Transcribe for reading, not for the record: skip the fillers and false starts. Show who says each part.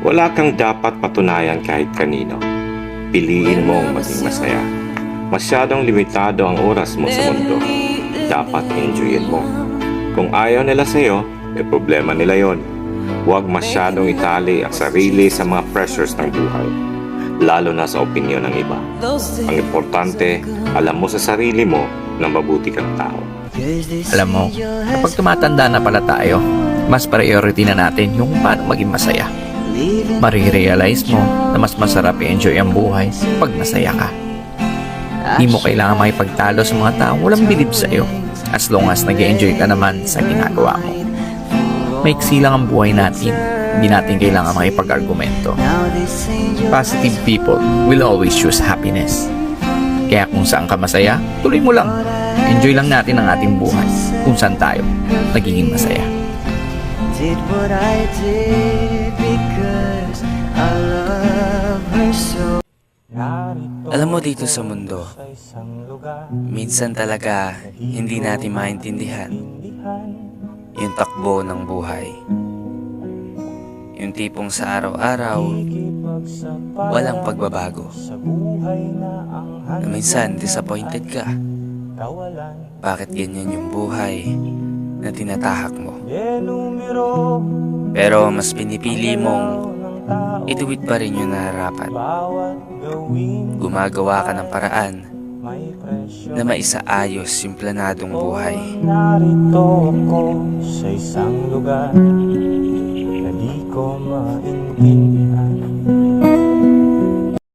Speaker 1: Wala kang dapat patunayan kahit kanino. Piliin mong maging masaya. Masyadong limitado ang oras mo sa mundo. Dapat enjoyin mo. Kung ayaw nila sa'yo, problema nila yon. Huwag masyadong itali ang sarili sa mga pressures ng buhay, lalo na sa opinyon ng iba. Ang importante, alam mo sa sarili mo na mabuti kang tao.
Speaker 2: Alam mo, kapag tumatanda na pala tayo, mas priority na natin yung paano maging masaya. Marirealize mo na mas masarap i-enjoy ang buhay pag masaya ka. Di mo kailangan makipagtalo sa mga taong walang bilib sa'yo, as long as nag-enjoy ka naman sa ginagawa mo. Maiksi lang ang buhay natin, hindi natin kailangan makipag-argumento. Positive people will always choose happiness. Kaya kung saan ka masaya, tuloy mo lang. Enjoy lang natin ang ating buhay kung saan tayo nagiging masaya.
Speaker 3: Did what I did because I love her so.
Speaker 4: Alam mo, dito sa mundo, minsan talaga hindi natin maintindihan yung takbo ng buhay. Yung tipong sa araw-araw, walang pagbabago. Na minsan disappointed ka. Bakit ganyan yung buhay na tinatahak mo? Pero mas pinipili mong ituwid pa rin yung nararapat. Gumagawa ka ng paraan na maisaayos yung planadong buhay.
Speaker 5: Narito ako sa isang lugar na di ko maintindihan.